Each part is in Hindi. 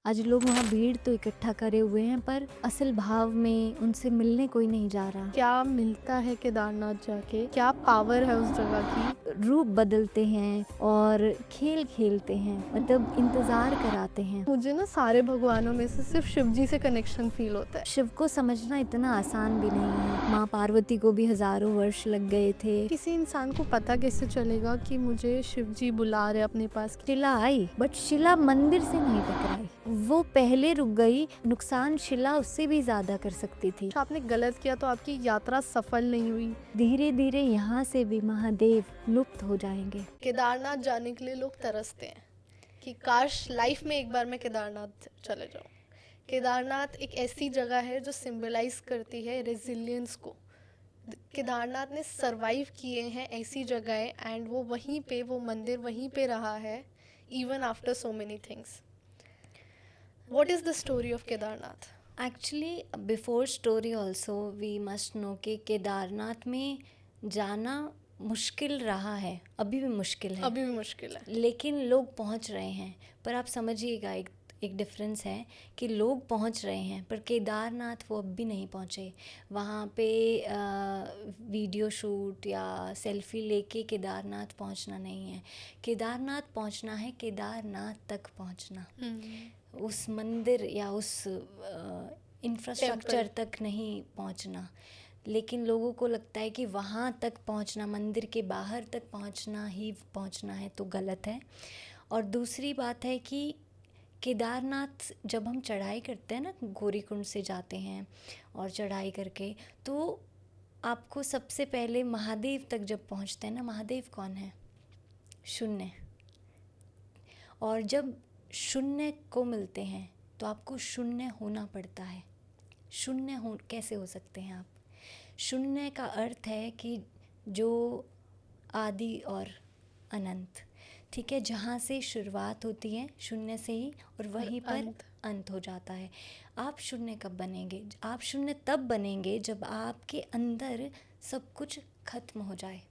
आज लोग वहाँ भीड़ तो इकट्ठा करे हुए हैं पर असल भाव में उनसे मिलने कोई नहीं जा रहा। क्या मिलता है केदारनाथ जाके, क्या पावर है उस जगह की। रूप बदलते हैं और खेल खेलते हैं, मतलब इंतजार कराते हैं। मुझे ना सारे भगवानों में से सिर्फ शिव जी से कनेक्शन फील होता है। शिव को समझना इतना आसान भी नहीं है। माँ पार्वती को भी हजारों वर्ष लग गए थे। किसी इंसान को पता कैसे चलेगा कि मुझे शिव जी बुला रहे अपने पास। शिला आई बट शिला मंदिर से नहीं टकराई, वो पहले रुक गई। नुकसान शिला उससे भी ज्यादा कर सकती थी। आपने गलत किया तो आपकी यात्रा सफल नहीं हुई। धीरे धीरे यहाँ से भी महादेव लुप्त हो जाएंगे। केदारनाथ जाने के लिए लोग तरसते हैं कि काश लाइफ में एक बार मैं केदारनाथ चले जाऊं। केदारनाथ एक ऐसी जगह है जो सिंबलाइज करती है रेजिलियंस को। केदारनाथ ने सरवाइव किए हैं ऐसी जगहें, एंड वो वहीं पे, वो मंदिर वहीं पे रहा है even after so many things. What is the story of Kedarnath? Actually before story also we must know कि केदारनाथ में जाना मुश्किल रहा है, अभी भी मुश्किल है, अभी भी मुश्किल है, लेकिन लोग पहुंच रहे हैं। पर आप समझिएगा एक डिफरेंस है कि लोग पहुंच रहे हैं पर केदारनाथ वो अब भी नहीं पहुंचे। वहाँ पे वीडियो शूट या सेल्फी लेके केदारनाथ पहुंचना नहीं है। केदारनाथ पहुंचना है केदारनाथ तक पहुंचना। उस मंदिर या उस इंफ्रास्ट्रक्चर तक नहीं पहुंचना। लेकिन लोगों को लगता है कि वहाँ तक पहुँचना, मंदिर के बाहर तक पहुँचना ही पहुँचना है, तो गलत है। और दूसरी बात है कि केदारनाथ जब हम चढ़ाई करते हैं ना, गौरीकुंड से जाते हैं और चढ़ाई करके, तो आपको सबसे पहले महादेव तक जब पहुँचते हैं ना, महादेव कौन है? शून्य। और जब शून्य को मिलते हैं तो आपको शून्य होना पड़ता है। शून्य हो कैसे हो सकते हैं आप? शून्य का अर्थ है कि जो आदि और अनंत, ठीक है, जहाँ से शुरुआत होती है शून्य से ही और वहीं पर अंत हो जाता है। आप शून्य कब बनेंगे? आप शून्य तब बनेंगे जब आपके अंदर सब कुछ खत्म हो जाए।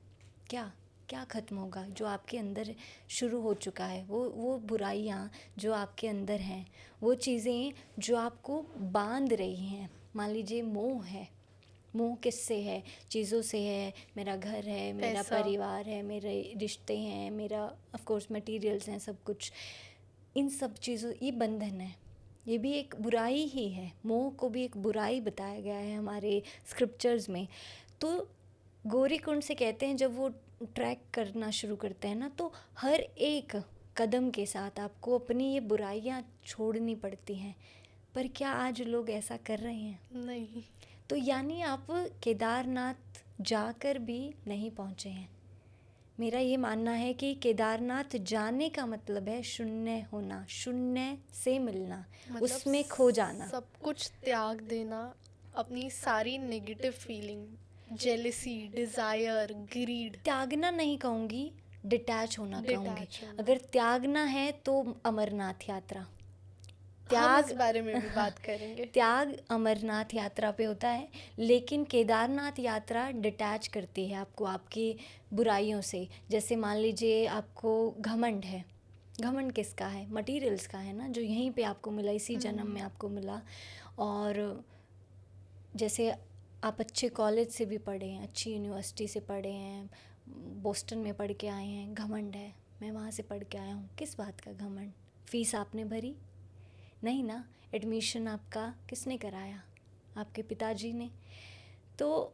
क्या ख़त्म होगा? जो आपके अंदर शुरू हो चुका है, वो बुराइयाँ जो आपके अंदर हैं, वो चीज़ें जो आपको बांध रही हैं। मान लीजिए मोह है। मोह किससे है? चीज़ों से है। मेरा घर है, मेरा परिवार है, मेरे रिश्ते हैं, मेरा ऑफ कोर्स मटेरियल्स हैं, सब कुछ। इन सब चीज़ों, ये बंधन है, ये भी एक बुराई ही है। मोह को भी एक बुराई बताया गया है हमारे स्क्रिप्चर्स में। तो गौरीकुंड से कहते हैं जब वो ट्रैक करना शुरू करते हैं ना, तो हर एक कदम के साथ आपको अपनी ये बुराइयां छोड़नी पड़ती हैं। पर क्या आज लोग ऐसा कर रहे हैं? नहीं। तो यानी आप केदारनाथ जाकर भी नहीं पहुँचे हैं। मेरा ये मानना है कि केदारनाथ जाने का मतलब है शून्य होना, शून्य से मिलना, मतलब उसमें खो जाना, सब कुछ त्याग देना, अपनी सारी negative feeling, jealousy, desire, greed. त्यागना नहीं कहूँगी, डिटैच होना कहूँगी। अगर त्यागना है तो अमरनाथ यात्रा, त्याग इस बारे में भी बात करेंगे। त्याग अमरनाथ यात्रा पे होता है, लेकिन केदारनाथ यात्रा डिटैच करती है आपको आपकी बुराइयों से। जैसे मान लीजिए आपको घमंड है। घमंड किसका है? मटेरियल्स का है ना, जो यहीं पे आपको मिला, इसी जन्म में आपको मिला। और जैसे आप अच्छे कॉलेज से भी पढ़े हैं, अच्छी यूनिवर्सिटी से पढ़े हैं, बोस्टन में पढ़ के आए हैं, घमंड है मैं वहाँ से पढ़ के आया हूँ। किस बात का घमंड? फीस आपने भरी? नहीं ना। एडमिशन आपका किसने कराया? आपके पिताजी ने। तो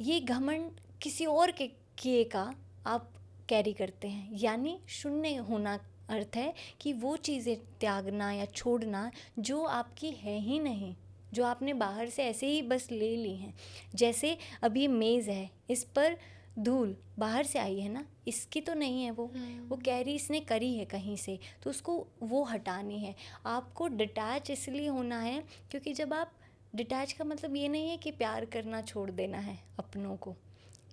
ये घमंड किसी और के किए का आप कैरी करते हैं। यानी शून्य होना अर्थ है कि वो चीज़ें त्यागना या छोड़ना जो आपकी है ही नहीं, जो आपने बाहर से ऐसे ही बस ले ली हैं। जैसे अब ये मेज़ है, इस पर धूल बाहर से आई है ना, इसकी तो नहीं है, वो कैरी इसने करी है कहीं से, तो उसको वो हटानी है। आपको डिटैच इसलिए होना है क्योंकि जब आप डिटैच का मतलब ये नहीं है कि प्यार करना छोड़ देना है अपनों को।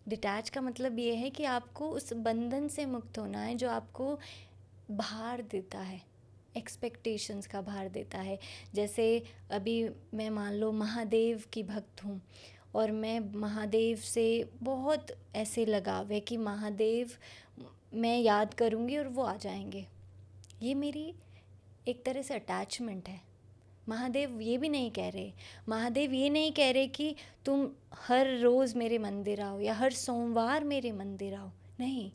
डिटैच का मतलब ये है कि आपको उस बंधन से मुक्त होना है जो आपको भार देता है, एक्सपेक्टेशंस का भार देता है। जैसे अभी मैं मान लो महादेव की भक्त हूँ और मैं महादेव से बहुत ऐसे लगाव है कि महादेव मैं याद करूँगी और वो आ जाएंगे। ये मेरी एक तरह से अटैचमेंट है। महादेव ये भी नहीं कह रहे, महादेव ये नहीं कह रहे कि तुम हर रोज़ मेरे मंदिर आओ या हर सोमवार मेरे मंदिर आओ, नहीं।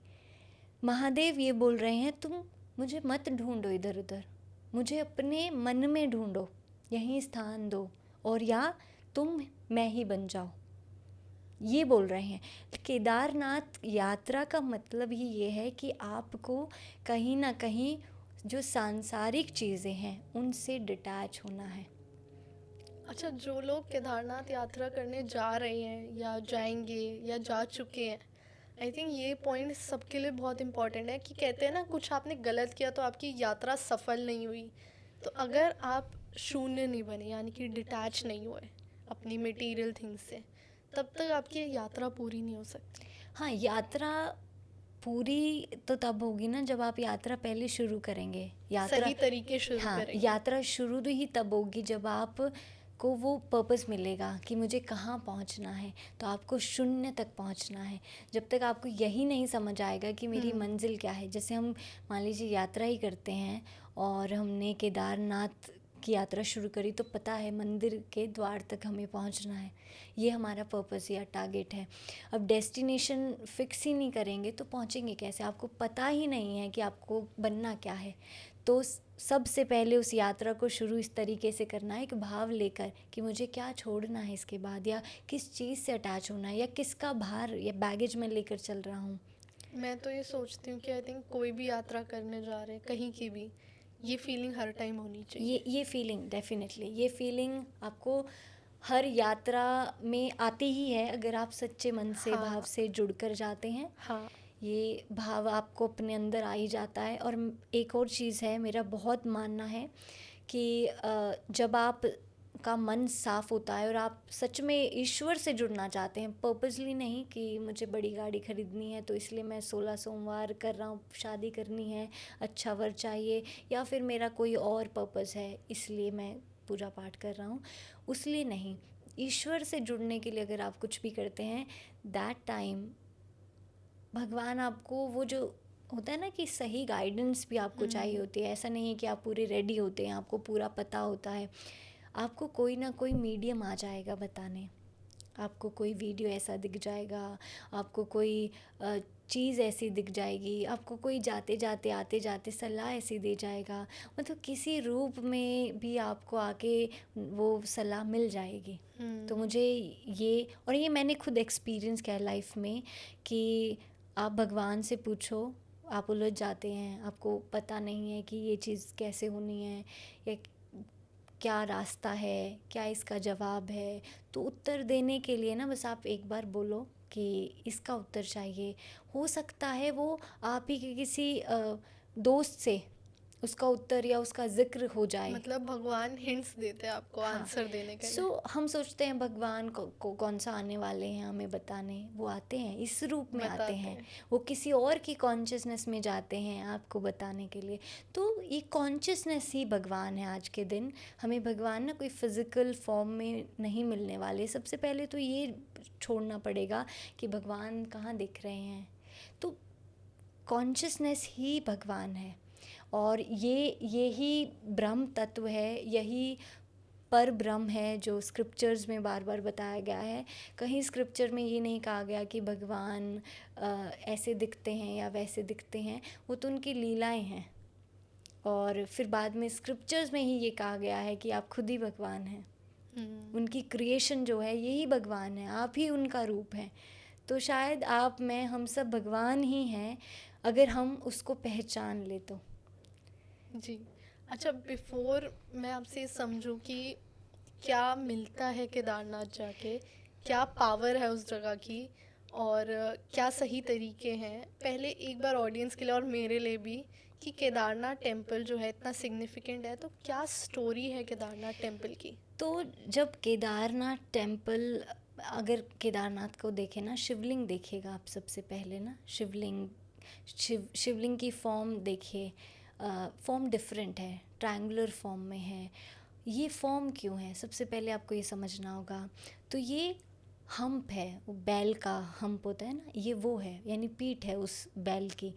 महादेव ये बोल रहे हैं तुम मुझे मत ढूंढो इधर उधर, मुझे अपने मन में ढूंढो, यहीं स्थान दो, और या तुम मैं ही बन जाओ, ये बोल रहे हैं। केदारनाथ यात्रा का मतलब ही ये है कि आपको कहीं ना कहीं जो सांसारिक चीज़ें हैं उनसे डिटैच होना है। अच्छा, जो लोग केदारनाथ यात्रा करने जा रहे हैं या जाएंगे या जा चुके हैं, आई थिंक ये पॉइंट सबके लिए बहुत इम्पोर्टेंट है कि कहते हैं ना, कुछ आपने गलत किया तो आपकी यात्रा सफल नहीं हुई। तो अगर आप शून्य नहीं बने, यानी कि डिटैच नहीं हुए अपनी मटेरियल थिंग्स से, तब तक आपकी यात्रा पूरी नहीं हो सकती। हाँ, यात्रा पूरी तो तब होगी ना जब आप यात्रा पहले शुरू करेंगे। यात्रा सही तरीके शुरू हाँ, करेंगे। यात्रा शुरू ही तब होगी जब आप को वो पर्पस मिलेगा कि मुझे कहाँ पहुँचना है। तो आपको शून्य तक पहुँचना है। जब तक आपको यही नहीं समझ आएगा कि मेरी मंजिल क्या है, जैसे हम मान लीजिए यात्रा ही करते हैं और हमने केदारनाथ की यात्रा शुरू करी, तो पता है मंदिर के द्वार तक हमें पहुंचना है, ये हमारा पर्पस या टारगेट है। अब डेस्टिनेशन फिक्स ही नहीं करेंगे तो पहुंचेंगे कैसे? आपको पता ही नहीं है कि आपको बनना क्या है। तो सबसे पहले उस यात्रा को शुरू इस तरीके से करना है, एक भाव लेकर कि मुझे क्या छोड़ना है इसके बाद, या किस चीज़ से अटैच होना है, या किसका भार या बैगेज मैं लेकर चल रहा हूँ। मैं तो ये सोचती हूँ कि आई थिंक कोई भी यात्रा करने जा रहे हैं कहीं की भी, ये फीलिंग हर टाइम होनी चाहिए। ये फीलिंग डेफिनेटली, ये फीलिंग आपको हर यात्रा में आती ही है अगर आप सच्चे मन से हाँ। भाव से जुड़कर जाते हैं। हाँ। ये भाव आपको अपने अंदर आ ही जाता है। और एक और चीज़ है, मेरा बहुत मानना है कि जब आप का मन साफ होता है और आप सच में ईश्वर से जुड़ना चाहते हैं, पर्पसली नहीं कि मुझे बड़ी गाड़ी खरीदनी है तो इसलिए मैं 16 सोमवार कर रहा हूँ, शादी करनी है, अच्छा वर चाहिए, या फिर मेरा कोई और पर्पस है इसलिए मैं पूजा पाठ कर रहा हूँ, उसलिए नहीं। ईश्वर से जुड़ने के लिए अगर आप कुछ भी करते हैं, दैट टाइम भगवान आपको वो जो होता है ना कि सही गाइडेंस भी आपको चाहिए होती है। ऐसा नहीं है कि आप पूरे रेडी होते हैं, आपको पूरा पता होता है, आपको कोई ना कोई मीडियम आ जाएगा बताने, आपको कोई वीडियो ऐसा दिख जाएगा, आपको कोई चीज़ ऐसी दिख जाएगी, आपको कोई जाते जाते आते जाते सलाह ऐसी दे जाएगा, मतलब किसी रूप में भी आपको आके वो सलाह मिल जाएगी। तो मुझे ये, और ये मैंने खुद एक्सपीरियंस किया है लाइफ में कि आप भगवान से पूछो, आप उलझ जाते हैं, आपको पता नहीं है कि ये चीज़ कैसे होनी है या क्या रास्ता है, क्या इसका जवाब है, तो उत्तर देने के लिए ना बस आप एक बार बोलो कि इसका उत्तर चाहिए। हो सकता है वो आप ही के किसी दोस्त से उसका उत्तर या उसका जिक्र हो जाए। मतलब भगवान हिंट्स देते हैं आपको आंसर देने के लिए। हम सोचते हैं भगवान को कौन सा आने वाले हैं हमें बताने, वो आते हैं इस रूप में आते हैं, वो किसी और की कॉन्शियसनेस में जाते हैं आपको बताने के लिए। तो ये कॉन्शियसनेस ही भगवान है आज के दिन। हमें भगवान ना कोई फिज़िकल फॉर्म में नहीं मिलने वाले। सबसे पहले तो ये छोड़ना पड़ेगा कि भगवान कहाँ दिख रहे हैं, तो कॉन्शियसनेस ही भगवान है। और यही ब्रह्म तत्व है, यही पर ब्रह्म है जो स्क्रिप्चर्स में बार बार बताया गया है। कहीं स्क्रिप्चर में ये नहीं कहा गया कि भगवान ऐसे दिखते हैं या वैसे दिखते हैं, वो तो उनकी लीलाएं हैं। और फिर बाद में स्क्रिप्चर्स में ही ये कहा गया है कि आप खुद ही भगवान हैं, उनकी क्रिएशन जो है यही भगवान है, आप ही उनका रूप हैं। तो शायद आप, मैं, हम सब भगवान ही हैं अगर हम उसको पहचान ले तो। जी। अच्छा, बिफोर मैं आपसे समझूं कि क्या मिलता है केदारनाथ जाके, क्या पावर है उस जगह की और क्या सही तरीके हैं, पहले एक बार ऑडियंस के लिए और मेरे लिए भी कि केदारनाथ टेम्पल जो है इतना सिग्निफिकेंट है, तो क्या स्टोरी है केदारनाथ टेम्पल की? तो जब केदारनाथ टेम्पल, अगर केदारनाथ को देखें ना, शिवलिंग देखिएगा आप सबसे पहले ना, शिवलिंग की फॉर्म देखिए, फॉर्म डिफरेंट है, ट्रायंगुलर फॉर्म में है। ये फॉर्म क्यों है, सबसे पहले आपको ये समझना होगा। तो ये हम्प है, वो बैल का हम्प होता है ना, ये वो है, यानी पीठ है उस बैल की।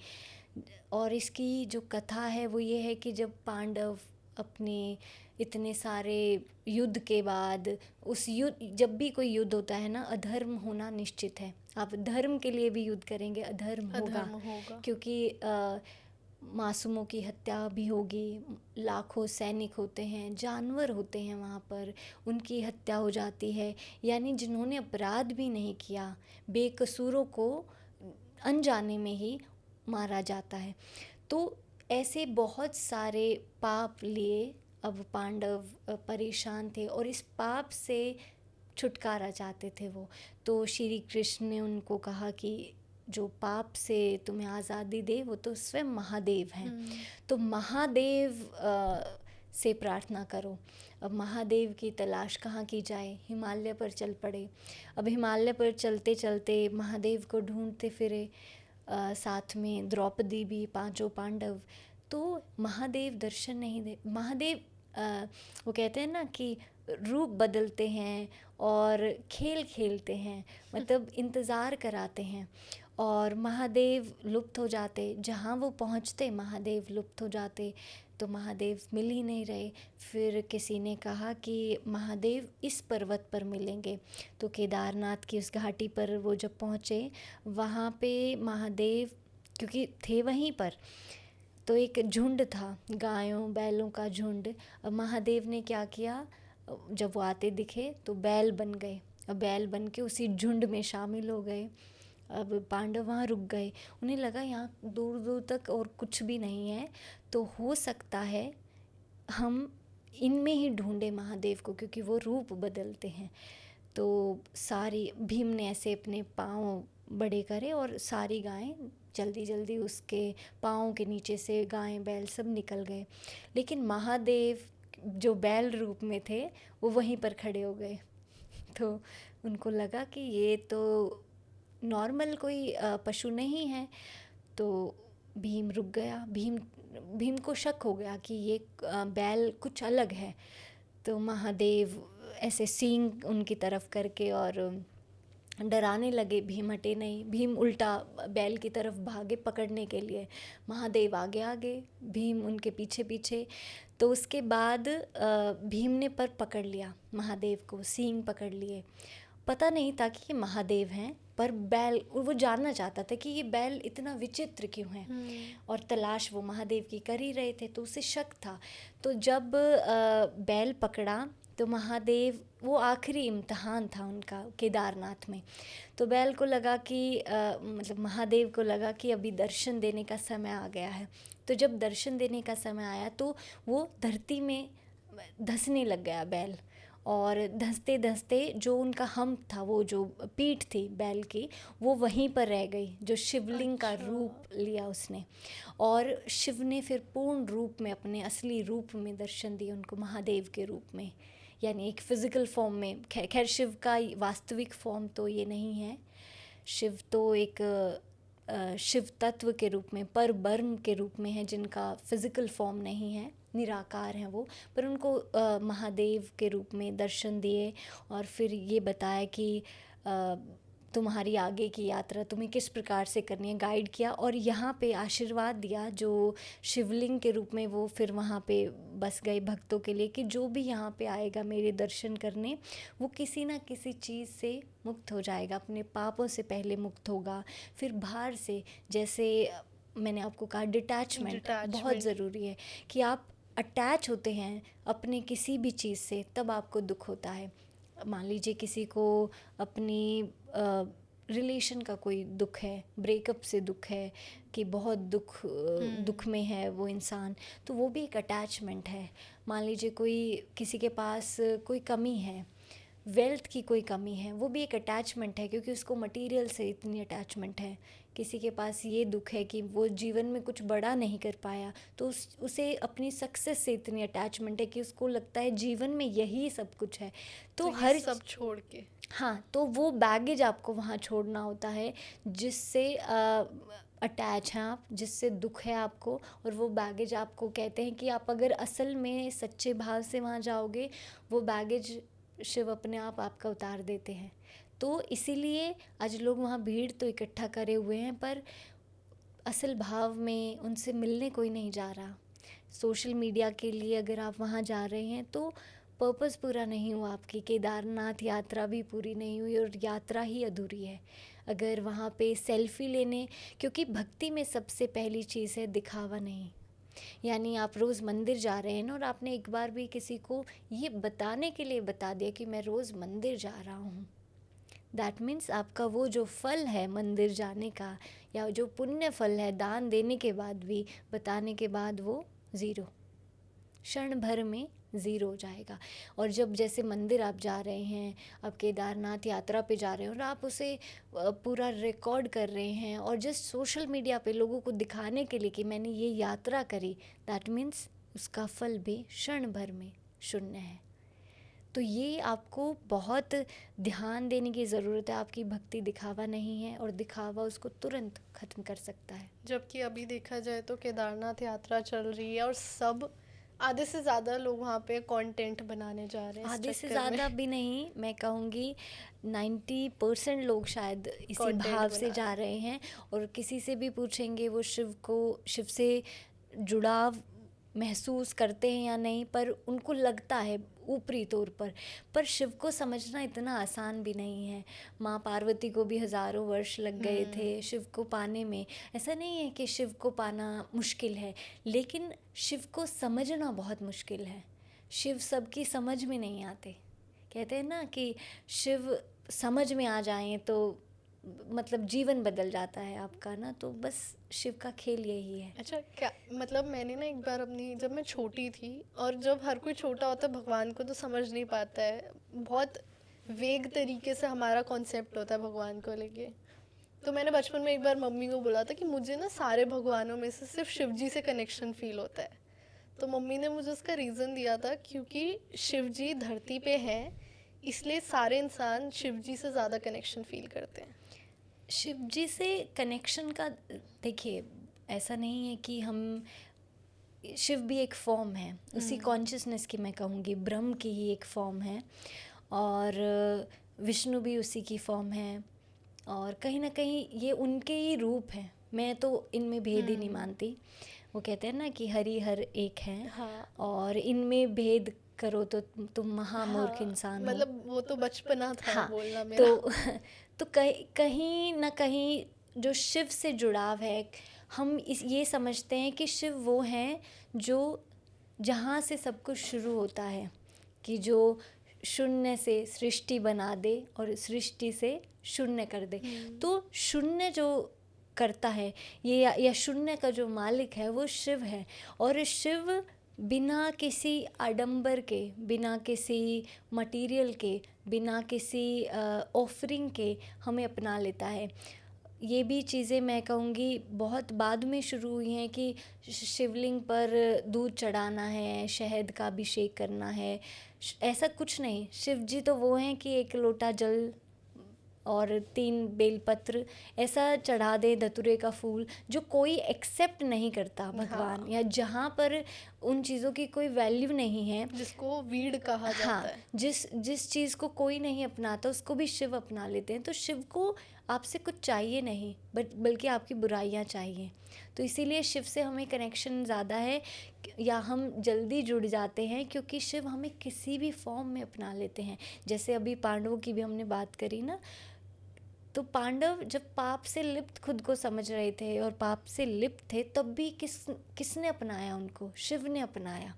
और इसकी जो कथा है वो ये है कि जब पांडव अपने इतने सारे युद्ध के बाद, उस युद्ध, जब भी कोई युद्ध होता है ना, अधर्म होना निश्चित है। आप धर्म के लिए भी युद्ध करेंगे, अधर्म होगा, अधर्म होगा। क्योंकि मासूमों की हत्या भी होगी, लाखों सैनिक होते हैं, जानवर होते हैं वहाँ पर, उनकी हत्या हो जाती है। यानी जिन्होंने अपराध भी नहीं किया, बेकसूरों को अनजाने में ही मारा जाता है। तो ऐसे बहुत सारे पाप लिए अब पांडव परेशान थे और इस पाप से छुटकारा चाहते थे वो। तो श्री कृष्ण ने उनको कहा कि जो पाप से तुम्हें आज़ादी दे वो तो स्वयं महादेव हैं। तो महादेव से प्रार्थना करो। अब महादेव की तलाश कहाँ की जाए? हिमालय पर चल पड़े। अब हिमालय पर चलते चलते महादेव को ढूंढते फिरे, साथ में द्रौपदी भी, पांचों पांडव। तो महादेव दर्शन नहीं दे। महादेव वो कहते हैं ना कि रूप बदलते हैं और खेल खेलते हैं, मतलब इंतज़ार कराते हैं, और महादेव लुप्त हो जाते। जहाँ वो पहुँचते महादेव लुप्त हो जाते। तो महादेव मिल ही नहीं रहे। फिर किसी ने कहा कि महादेव इस पर्वत पर मिलेंगे। तो केदारनाथ की उस घाटी पर वो जब पहुँचे, वहाँ पे महादेव क्योंकि थे वहीं पर, तो एक झुंड था, गायों बैलों का झुंड। अब महादेव ने क्या किया, जब वो आते दिखे तो बैल बन गए। अब बैल बन के उसी झुंड में शामिल हो गए। अब पांडव वहाँ रुक गए। उन्हें लगा यहाँ दूर दूर तक और कुछ भी नहीं है, तो हो सकता है हम इनमें ही ढूंढे महादेव को, क्योंकि वो रूप बदलते हैं। तो सारी भीम ने ऐसे अपने पाँव बड़े करे और सारी गायें जल्दी जल्दी उसके पाँव के नीचे से, गायें बैल सब निकल गए। लेकिन महादेव जो बैल रूप में थे वो वहीं पर खड़े हो गए। तो उनको लगा कि ये तो नॉर्मल कोई पशु नहीं है। तो भीम रुक गया। भीम को शक हो गया कि ये बैल कुछ अलग है। तो महादेव ऐसे सींग उनकी तरफ करके और डराने लगे। भीम हटे नहीं। भीम उल्टा बैल की तरफ भागे पकड़ने के लिए। महादेव आगे आगे, भीम उनके पीछे पीछे। तो उसके बाद भीम ने पर पकड़ लिया महादेव को, सींग पकड़ लिए। पता नहीं था कि ये महादेव हैं, पर बैल, वो जानना चाहता था कि ये बैल इतना विचित्र क्यों है, और तलाश वो महादेव की कर ही रहे थे, तो उसे शक था। तो जब बैल पकड़ा तो महादेव, वो आखिरी इम्तहान था उनका केदारनाथ में। तो बैल को लगा कि मतलब महादेव को लगा कि अभी दर्शन देने का समय आ गया है। तो जब दर्शन देने का समय आया तो वो धरती में धंसने लग गया बैल, और धंसते धंसते जो उनका हम्प था, वो जो पीठ थी बैल की, वो वहीं पर रह गई, जो शिवलिंग का रूप लिया उसने। और शिव ने फिर पूर्ण रूप में, अपने असली रूप में दर्शन दिए उनको, महादेव के रूप में, यानी एक फिज़िकल फॉर्म में। खैर शिव का वास्तविक फॉर्म तो ये नहीं है। शिव तो एक शिव तत्व के रूप में, पर ब्रह्म के रूप में है, जिनका फिज़िकल फॉर्म नहीं है, निराकार हैं वो। पर उनको महादेव के रूप में दर्शन दिए और फिर ये बताया कि तुम्हारी आगे की यात्रा तुम्हें किस प्रकार से करनी है, गाइड किया। और यहाँ पे आशीर्वाद दिया, जो शिवलिंग के रूप में वो फिर वहाँ पे बस गए भक्तों के लिए, कि जो भी यहाँ पे आएगा मेरे दर्शन करने, वो किसी ना किसी चीज़ से मुक्त हो जाएगा, अपने पापों से पहले मुक्त होगा। फिर बाहर से, जैसे मैंने आपको कहा, डिटैचमेंट बहुत ज़रूरी है, कि आप अटैच होते हैं अपने किसी भी चीज़ से, तब आपको दुख होता है। मान लीजिए किसी को अपनी रिलेशन का कोई दुख है, ब्रेकअप से दुख है, कि बहुत दुख में है वो इंसान, तो वो भी एक अटैचमेंट है। मान लीजिए कोई, किसी के पास कोई कमी है, वेल्थ की कोई कमी है, वो भी एक अटैचमेंट है, क्योंकि उसको मटेरियल से इतनी अटैचमेंट है। किसी के पास ये दुख है कि वो जीवन में कुछ बड़ा नहीं कर पाया, तो उसे अपनी सक्सेस से इतनी अटैचमेंट है कि उसको लगता है जीवन में यही सब कुछ है। तो हर सब छोड़ के, हाँ, तो वो बैगेज आपको वहाँ छोड़ना होता है, जिससे अटैच हैं आप, जिससे दुख है आपको। और वो बैगेज, आपको कहते हैं कि आप अगर असल में सच्चे भाव से वहाँ जाओगे, वो बैगेज शिव अपने आप आपका उतार देते हैं। तो इसीलिए आज लोग वहाँ भीड़ तो इकट्ठा करे हुए हैं, पर असल भाव में उनसे मिलने कोई नहीं जा रहा। सोशल मीडिया के लिए अगर आप वहाँ जा रहे हैं तो पर्पस पूरा नहीं हुआ आपकी। केदारनाथ यात्रा भी पूरी नहीं हुई और यात्रा ही अधूरी है अगर वहाँ पे सेल्फी लेने, क्योंकि भक्ति में सबसे पहली चीज़ है दिखावा नहीं। यानी आप रोज़ मंदिर जा रहे हैं ना और आपने एक बार भी किसी को ये बताने के लिए बता दिया कि मैं रोज़ मंदिर जा रहा हूँ, दैट मीन्स आपका वो जो फल है मंदिर जाने का या जो पुण्य फल है दान देने के बाद भी बताने के बाद वो ज़ीरो, क्षण भर में ज़ीरो हो जाएगा। और जब जैसे मंदिर आप जा रहे हैं, आप केदारनाथ यात्रा पे जा रहे हैं और आप उसे पूरा रिकॉर्ड कर रहे हैं और जस्ट सोशल मीडिया पे लोगों को दिखाने के लिए कि मैंने ये यात्रा करी, दैट मीन्स उसका फल भी क्षण भर में शून्य है। तो ये आपको बहुत ध्यान देने की ज़रूरत है। आपकी भक्ति दिखावा नहीं है और दिखावा उसको तुरंत ख़त्म कर सकता है। जबकि अभी देखा जाए तो केदारनाथ यात्रा चल रही है और सब आधे से ज़्यादा लोग वहाँ पे कंटेंट बनाने जा रहे हैं। आधे से ज़्यादा भी नहीं, मैं कहूँगी 90% लोग शायद इसी Content भाव से बना जा रहे हैं। और किसी से भी पूछेंगे वो शिव से जुड़ाव महसूस करते हैं या नहीं, पर उनको लगता है ऊपरी तौर पर शिव को समझना इतना आसान भी नहीं है। माँ पार्वती को भी हज़ारों वर्ष लग गए थे शिव को पाने में। ऐसा नहीं है कि शिव को पाना मुश्किल है, लेकिन शिव को समझना बहुत मुश्किल है। शिव सबकी समझ में नहीं आते। कहते हैं ना कि शिव समझ में आ जाएं तो मतलब जीवन बदल जाता है आपका ना, तो बस शिव का खेल यही है। अच्छा, क्या मतलब मैंने ना एक बार अपनी, जब मैं छोटी थी, और जब हर कोई छोटा होता है भगवान को तो समझ नहीं पाता है, बहुत वेग तरीके से हमारा कॉन्सेप्ट होता है भगवान को लेके। तो मैंने बचपन में एक बार मम्मी को बोला था कि मुझे ना सारे भगवानों में से सिर्फ शिव जी से कनेक्शन फील होता है। तो मम्मी ने मुझे उसका रीज़न दिया था, क्योंकि शिव जी धरती पे हैं, इसलिए सारे इंसान शिव जी से ज़्यादा कनेक्शन फील करते हैं। शिव जी से कनेक्शन का देखिए, ऐसा नहीं है कि हम, शिव भी एक फॉर्म है उसी कॉन्शियसनेस की, मैं कहूँगी ब्रह्म की ही एक फॉर्म है, और विष्णु भी उसी की फॉर्म है, और कहीं ना कहीं ये उनके ही रूप हैं। मैं तो इनमें भेद ही नहीं मानती। वो कहते हैं ना कि हरि हर एक हैं, हाँ। और इनमें भेद करो तो तुम महामूर्ख हाँ, इंसान हो। मतलब वो तो बचपना था हाँ, बोलना मेरा। तो कहीं ना कहीं जो शिव से जुड़ाव है, हम ये समझते हैं कि शिव वो हैं जो जहाँ से सब कुछ शुरू होता है, कि जो शून्य से सृष्टि बना दे और सृष्टि से शून्य कर दे। तो शून्य जो करता है ये, या शून्य का जो मालिक है वो शिव है। और शिव बिना किसी आडंबर के, बिना किसी मटेरियल के, बिना किसी ऑफरिंग के हमें अपना लेता है। ये भी चीज़ें मैं कहूँगी बहुत बाद में शुरू हुई हैं कि शिवलिंग पर दूध चढ़ाना है, शहद का अभिषेक करना है, ऐसा कुछ नहीं। शिव जी तो वो हैं कि एक लोटा जल और 3 बेलपत्र ऐसा चढ़ा दे, धतूरे का फूल, जो कोई एक्सेप्ट नहीं करता भगवान। या जहाँ पर उन चीज़ों की कोई वैल्यू नहीं है, जिसको वीड कहा जाता हाँ, है। जिस चीज़ को कोई नहीं अपनाता उसको भी शिव अपना लेते हैं। तो शिव को आपसे कुछ चाहिए नहीं, बल्कि आपकी बुराइयाँ चाहिए। तो इसीलिए शिव से हमें कनेक्शन ज़्यादा है, या हम जल्दी जुड़ जाते हैं, क्योंकि शिव हमें किसी भी फॉर्म में अपना लेते हैं। जैसे अभी पांडवों की भी हमने बात करी ना, तो पांडव जब पाप से लिप्त खुद को समझ रहे थे और पाप से लिप्त थे, तब भी किसने अपनाया उनको? शिव ने अपनाया।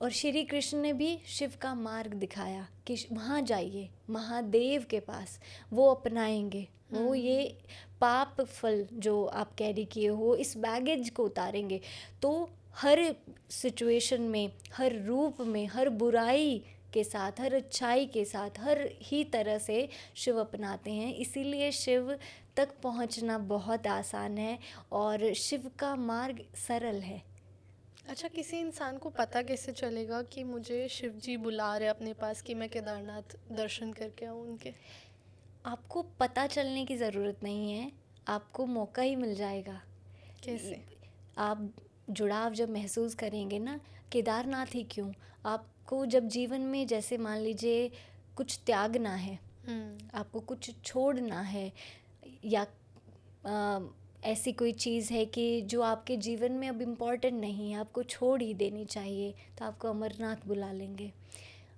और श्री कृष्ण ने भी शिव का मार्ग दिखाया कि वहाँ जाइए महादेव के पास, वो अपनाएंगे, वो ये पाप फल जो आप कैरी किए हो इस बैगेज को उतारेंगे। तो हर सिचुएशन में, हर रूप में, हर बुराई के साथ, हर अच्छाई के साथ, हर ही तरह से शिव अपनाते हैं। इसीलिए शिव तक पहुंचना बहुत आसान है और शिव का मार्ग सरल है। अच्छा, किसी इंसान को पता कैसे चलेगा कि मुझे शिव जी बुला रहे अपने पास, कि मैं केदारनाथ दर्शन करके आऊँ उनके? आपको पता चलने की ज़रूरत नहीं है, आपको मौका ही मिल जाएगा। कैसे? आप जुड़ाव जब महसूस करेंगे ना, केदारनाथ ही क्यों, आपको जब जीवन में, जैसे मान लीजिए कुछ त्यागना है, आपको कुछ छोड़ना है, या ऐसी कोई चीज़ है कि जो आपके जीवन में अब इम्पोर्टेंट नहीं है, आपको छोड़ ही देनी चाहिए, तो आपको अमरनाथ बुला लेंगे।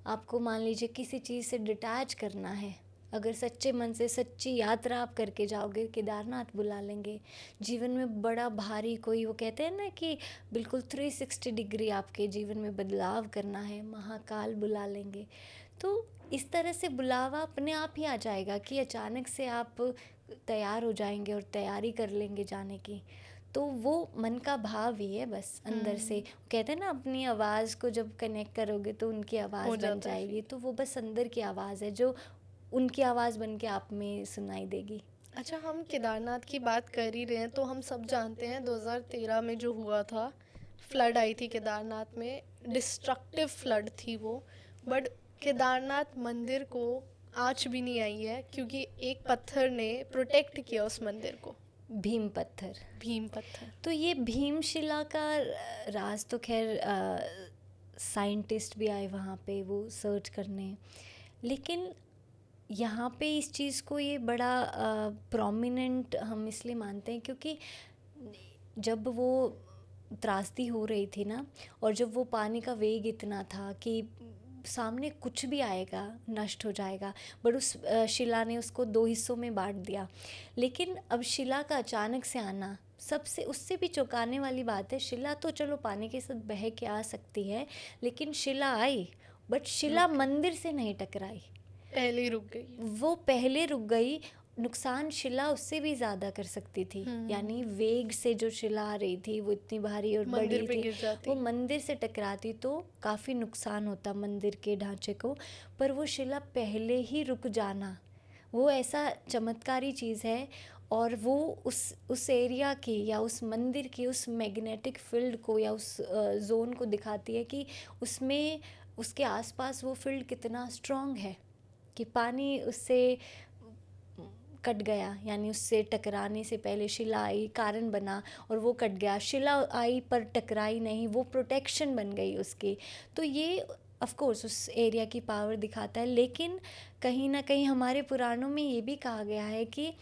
आपको मान लीजिए किसी चीज़ से डिटैच करना है, अगर सच्चे मन से सच्ची यात्रा आप करके जाओगे, केदारनाथ बुला लेंगे। जीवन में बड़ा भारी कोई, वो कहते हैं ना कि बिल्कुल 360 डिग्री आपके जीवन में बदलाव करना है, महाकाल बुला लेंगे। तो इस तरह से बुलावा अपने आप ही आ जाएगा कि अचानक से आप तैयार हो जाएंगे और तैयारी कर लेंगे जाने की। तो वो मन का भाव ही है बस अंदर से। कहते हैं ना, अपनी आवाज़ को जब कनेक्ट करोगे तो उनकी हो आवाज़ बन जाता है जाएगी। तो वो बस अंदर की आवाज़ है जो उनकी आवाज़ बन के आप में सुनाई देगी। अच्छा, हम केदारनाथ की बात कर ही रहे हैं तो हम सब जानते हैं 2013 में जो हुआ था, फ्लड आई थी केदारनाथ में, डिस्ट्रक्टिव फ्लड थी वो। बट केदारनाथ मंदिर को आँच भी नहीं आई है क्योंकि एक पत्थर ने प्रोटेक्ट किया उस मंदिर को, भीम पत्थर। भीम पत्थर। तो ये भीमशिला का राज तो खैर साइंटिस्ट भी आए वहाँ पे वो सर्च करने, लेकिन यहाँ पे इस चीज़ को ये बड़ा प्रोमिनेंट हम इसलिए मानते हैं क्योंकि जब वो त्रासदी हो रही थी ना, और जब वो पानी का वेग इतना था कि सामने कुछ भी आएगा नष्ट हो जाएगा, बट उस शिला ने उसको 2 हिस्सों में बांट दिया। लेकिन अब शिला का अचानक से आना सबसे, उससे भी चौंकाने वाली बात है। शिला तो चलो पानी के साथ बह के आ सकती है, लेकिन शिला आई, बट शिला मंदिर से नहीं टकराई, पहले ही रुक गई। वो पहले रुक गई। नुकसान शिला उससे भी ज़्यादा कर सकती थी, यानी वेग से जो शिला आ रही थी वो इतनी भारी और मंदिर बड़ी पे थी, गिर जाती। वो मंदिर से टकराती तो काफ़ी नुकसान होता मंदिर के ढांचे को। पर वो शिला पहले ही रुक जाना, वो ऐसा चमत्कारी चीज़ है। और वो उस एरिया की या उस मंदिर की उस मैग्नेटिक फील्ड को या उस जोन को दिखाती है कि उसमें उसके आसपास वो फील्ड कितना स्ट्रांग है, कि पानी उससे कट गया, यानी उससे टकराने से पहले शिला आई, कारण बना, और वो कट गया। शिला आई पर टकराई नहीं, वो प्रोटेक्शन बन गई उसकी। तो ये ऑफ कोर्स उस एरिया की पावर दिखाता है। लेकिन कहीं ना कहीं हमारे पुराणों में ये भी कहा गया है कि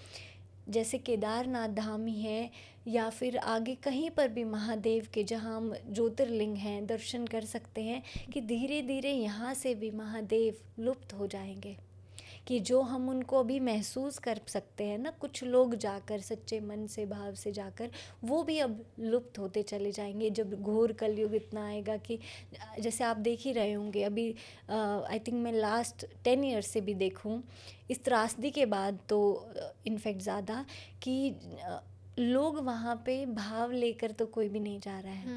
जैसे केदारनाथ धाम ही है या फिर आगे कहीं पर भी महादेव के जहाँ हम ज्योतिर्लिंग हैं दर्शन कर सकते हैं, कि धीरे धीरे यहाँ से भी महादेव लुप्त हो जाएंगे, कि जो हम उनको अभी महसूस कर सकते हैं ना, कुछ लोग जाकर सच्चे मन से भाव से जाकर, वो भी अब लुप्त होते चले जाएंगे जब घोर कलयुग इतना आएगा कि जैसे आप देख ही रहे होंगे अभी। आई थिंक मैं लास्ट 10 ईयर्स से भी देखूं इस त्रासदी के बाद, तो इनफैक्ट ज़्यादा कि लोग वहाँ पे भाव लेकर तो कोई भी नहीं जा रहा है।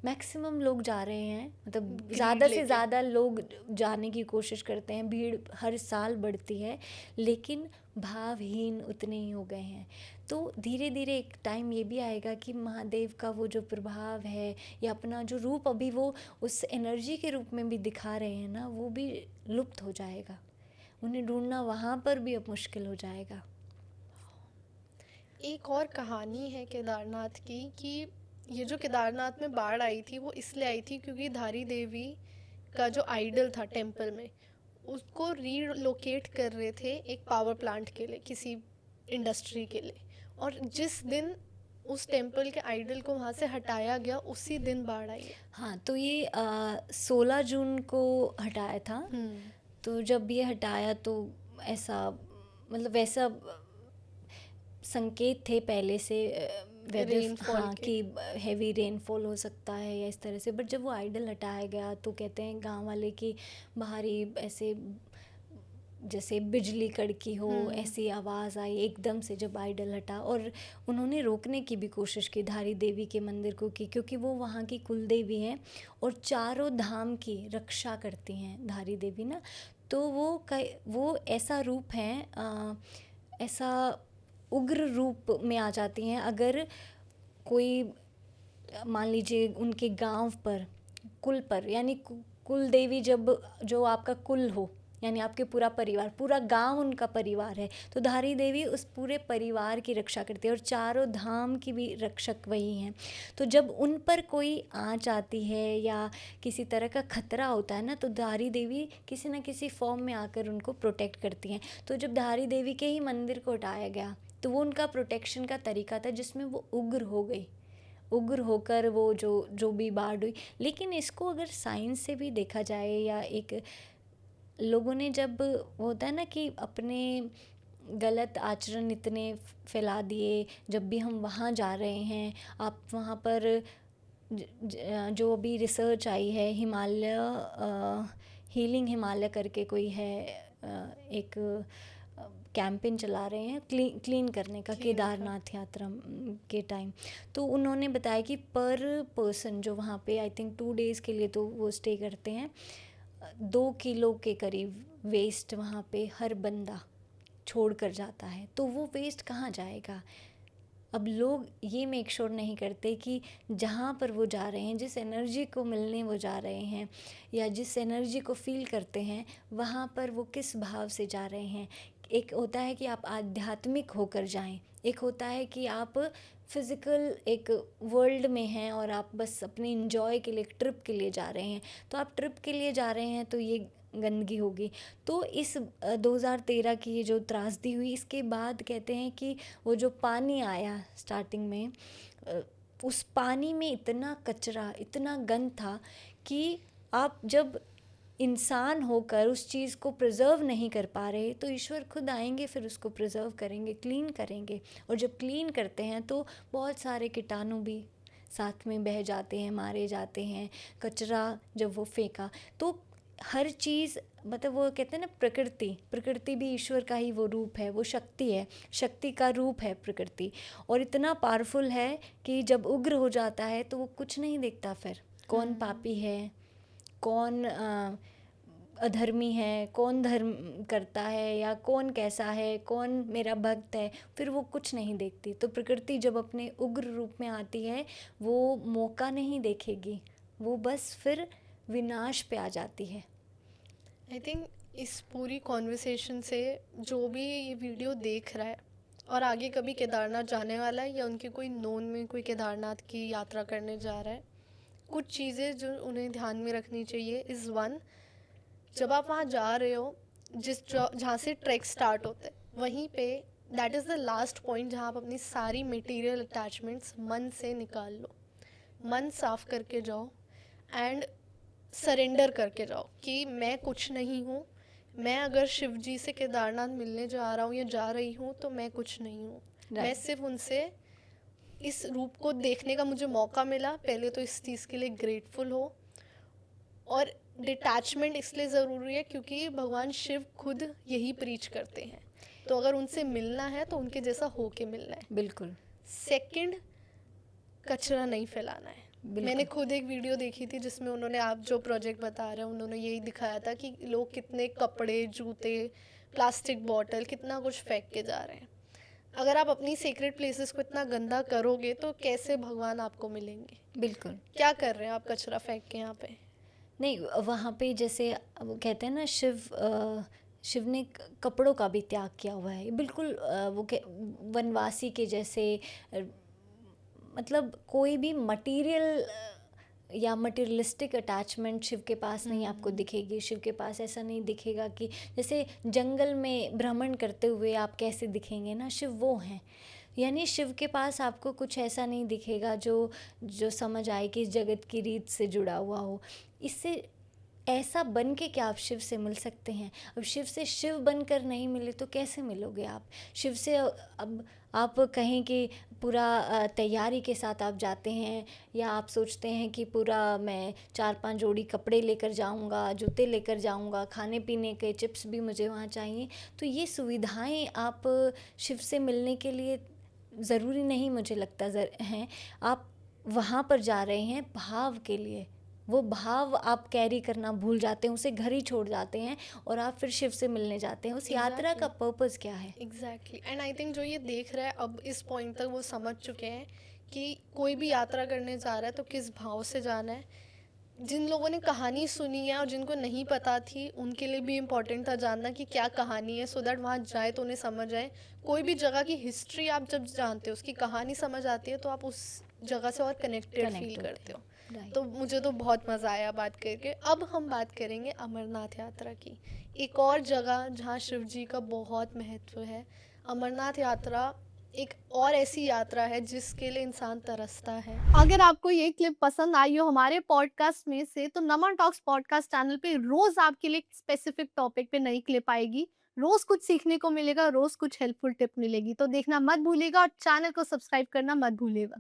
मैक्सिमम लोग जा रहे हैं, मतलब ज़्यादा से ज़्यादा लोग जाने की कोशिश करते हैं, भीड़ हर साल बढ़ती है, लेकिन भावहीन उतने ही हो गए हैं। तो धीरे धीरे एक टाइम ये भी आएगा कि महादेव का वो जो प्रभाव है या अपना जो रूप अभी वो उस एनर्जी के रूप में भी दिखा रहे हैं ना, वो भी लुप्त हो जाएगा। उन्हें ढूंढना वहाँ पर भी अब मुश्किल हो जाएगा। एक और कहानी है केदारनाथ की कि ये जो केदारनाथ में बाढ़ आई थी वो इसलिए आई थी क्योंकि धारी देवी का जो आइडल था टेम्पल में, उसको रीलोकेट कर रहे थे एक पावर प्लांट के लिए, किसी इंडस्ट्री के लिए। और जिस दिन उस टेम्पल के आइडल को वहाँ से हटाया गया उसी दिन बाढ़ आई है। हाँ, तो ये 16 जून को हटाया था। तो जब ये हटाया तो ऐसा, मतलब वैसा संकेत थे पहले से वेदर, हाँ, कि हैवी रेनफॉल हो सकता है या इस तरह से। बट जब वो आइडल हटाया गया तो कहते हैं गांव वाले कि बाहरी ऐसे जैसे बिजली कड़की हो ऐसी आवाज़ आई एकदम से जब आइडल हटा। और उन्होंने रोकने की भी कोशिश की धारी देवी के मंदिर को की, क्योंकि वो वहाँ की कुल देवी हैं और चारों धाम की रक्षा करती हैं धारी देवी ना। तो वो ऐसा रूप है, ऐसा उग्र रूप में आ जाती हैं। अगर कोई मान लीजिए उनके गांव पर, कुल पर, यानी कुल देवी जब जो आपका कुल हो, यानी आपके पूरा परिवार, पूरा गांव उनका परिवार है, तो धारी देवी उस पूरे परिवार की रक्षा करती है और चारों धाम की भी रक्षक वही हैं। तो जब उन पर कोई आँच आती है या किसी तरह का खतरा होता है ना, तो धारी देवी किसी न किसी फॉर्म में आकर उनको प्रोटेक्ट करती हैं। तो जब धारी देवी के ही मंदिर को हटाया गया तो वो उनका प्रोटेक्शन का तरीका था, जिसमें वो उग्र हो गई, उग्र होकर वो जो जो भी बाढ़ हुई। लेकिन इसको अगर साइंस से भी देखा जाए, या एक लोगों ने जब होता है ना कि अपने गलत आचरण इतने फैला दिए, जब भी हम वहाँ जा रहे हैं, आप वहाँ पर जो अभी रिसर्च आई है, हिमालय हीलिंग हिमालय करके कोई है, एक कैंपेन चला रहे हैं क्लीन करने का केदारनाथ यात्रा के टाइम। तो उन्होंने बताया कि पर पर्सन जो वहाँ पे आई थिंक 2 डेज़ के लिए तो वो स्टे करते हैं, 2 किलो के करीब वेस्ट वहाँ पे हर बंदा छोड़ कर जाता है। तो वो वेस्ट कहाँ जाएगा? अब लोग ये मेक श्योर नहीं करते कि जहाँ पर वो जा रहे हैं, जिस एनर्जी को मिलने वो जा रहे हैं, या जिस एनर्जी को फील करते हैं, वहाँ पर वो किस भाव से जा रहे हैं। एक होता है कि आप आध्यात्मिक होकर जाएं, एक होता है कि आप फिज़िकल एक वर्ल्ड में हैं और आप बस अपने इंजॉय के लिए, ट्रिप के लिए जा रहे हैं। तो आप ट्रिप के लिए जा रहे हैं तो ये गंदगी होगी। तो इस 2013 की ये जो त्रासदी हुई, इसके बाद कहते हैं कि वो जो पानी आया स्टार्टिंग में, उस पानी में इतना कचरा, इतना गंद था कि आप जब इंसान होकर उस चीज़ को प्रिजर्व नहीं कर पा रहे, तो ईश्वर खुद आएंगे, फिर उसको प्रिजर्व करेंगे, क्लीन करेंगे। और जब क्लीन करते हैं तो बहुत सारे कीटाणु भी साथ में बह जाते हैं, मारे जाते हैं। कचरा जब वो फेंका तो हर चीज़, मतलब वो कहते हैं ना, प्रकृति भी ईश्वर का ही वो रूप है, वो शक्ति है, शक्ति का रूप है प्रकृति। और इतना पावरफुल है कि जब उग्र हो जाता है तो वो कुछ नहीं देखता, फिर कौन पापी है, कौन अधर्मी है, कौन धर्म करता है, या कौन कैसा है, कौन मेरा भक्त है, फिर वो कुछ नहीं देखती। तो प्रकृति जब अपने उग्र रूप में आती है, वो मौका नहीं देखेगी, वो बस फिर विनाश पे आ जाती है। आई थिंक इस पूरी कॉन्वर्सेशन से जो भी ये वीडियो देख रहा है और आगे कभी केदारनाथ जाने वाला है, या उनके कोई नोन में कोई केदारनाथ की यात्रा करने जा रहा है, कुछ चीज़ें जो उन्हें ध्यान में रखनी चाहिए इज़ वन, जब आप वहाँ जा रहे हो, जहाँ से ट्रैक स्टार्ट होता है, वहीं पे that is the last point जहाँ आप अपनी सारी मटेरियल अटैचमेंट्स मन से निकाल लो, मन साफ करके जाओ एंड सरेंडर करके जाओ कि मैं कुछ नहीं हूँ। मैं अगर शिव जी से केदारनाथ मिलने जा रहा हूँ या जा रही हूँ तो मैं कुछ नहीं हूँ। मैं सिर्फ उनसे इस रूप को देखने का मुझे मौका मिला, पहले तो इस चीज़ के लिए ग्रेटफुल हो। और डिटैचमेंट इसलिए ज़रूरी है क्योंकि भगवान शिव खुद यही प्रीच करते हैं, तो अगर उनसे मिलना है तो उनके जैसा हो के मिलना है। बिल्कुल। सेकंड, कचरा नहीं फैलाना है। मैंने खुद एक वीडियो देखी थी जिसमें उन्होंने, आप जो प्रोजेक्ट बता रहे हैं, उन्होंने यही दिखाया था कि लोग कितने कपड़े, जूते, प्लास्टिक बॉटल, कितना कुछ फेंक के जा रहे हैं। अगर आप अपनी सीक्रेट प्लेसेस को इतना गंदा करोगे तो कैसे भगवान आपको मिलेंगे? बिल्कुल। क्या कर रहे हैं आप कचरा फेंक के यहाँ पे? नहीं, वहाँ पे जैसे वो कहते हैं ना, शिव ने कपड़ों का भी त्याग किया हुआ है, बिल्कुल वो वनवासी के जैसे। मतलब कोई भी मटेरियल या मटेरियलिस्टिक अटैचमेंट शिव के पास नहीं आपको दिखेगी। शिव के पास ऐसा नहीं दिखेगा कि जैसे जंगल में भ्रमण करते हुए आप कैसे दिखेंगे ना, शिव वो हैं। यानी शिव के पास आपको कुछ ऐसा नहीं दिखेगा जो समझ आए कि इस जगत की रीत से जुड़ा हुआ हो। इससे ऐसा बन के क्या आप शिव से मिल सकते हैं? अब शिव से शिव बनकर नहीं मिले तो कैसे मिलोगे आप शिव से? अब आप कहें कि पूरा तैयारी के साथ आप जाते हैं, या आप सोचते हैं कि पूरा मैं 4-5 जोड़ी कपड़े लेकर जाऊंगा, जूते लेकर जाऊंगा, खाने पीने के चिप्स भी मुझे वहाँ चाहिए, तो ये सुविधाएं आप शिव से मिलने के लिए ज़रूरी नहीं मुझे लगता हैं। आप वहाँ पर जा रहे हैं भाव के लिए, वो भाव आप कैरी करना भूल जाते हैं, उसे घर ही छोड़ जाते हैं और आप फिर शिव से मिलने जाते हैं। उस यात्रा का पर्पस क्या है? एग्जैक्टली। एंड आई थिंक जो ये देख रहा है अब इस पॉइंट तक वो समझ चुके हैं कि कोई भी यात्रा करने जा रहा है तो किस भाव से जाना है। जिन लोगों ने कहानी सुनी है और जिनको नहीं पता थी उनके लिए भी इम्पोर्टेंट था जानना कि क्या कहानी है, सो दैट वहाँ जाए तो उन्हें समझ आए। कोई भी जगह की हिस्ट्री आप जब जानते हो, उसकी कहानी समझ आती है, तो आप उस जगह से और कनेक्टेड फील करते हो। तो मुझे तो बहुत मज़ा आया बात करके। अब हम बात करेंगे अमरनाथ यात्रा की, एक और जगह जहाँ शिव जी का बहुत महत्व है। अमरनाथ यात्रा एक और ऐसी यात्रा है जिसके लिए इंसान तरसता है। अगर आपको ये क्लिप पसंद आई हो हमारे पॉडकास्ट में से, तो नमन टॉक्स पॉडकास्ट चैनल पे रोज आपके लिए स्पेसिफिक टॉपिक पे नई क्लिप आएगी। रोज कुछ सीखने को मिलेगा, रोज कुछ हेल्पफुल टिप मिलेगी, तो देखना मत भूलिएगा और चैनल को सब्सक्राइब करना मत भूलिएगा।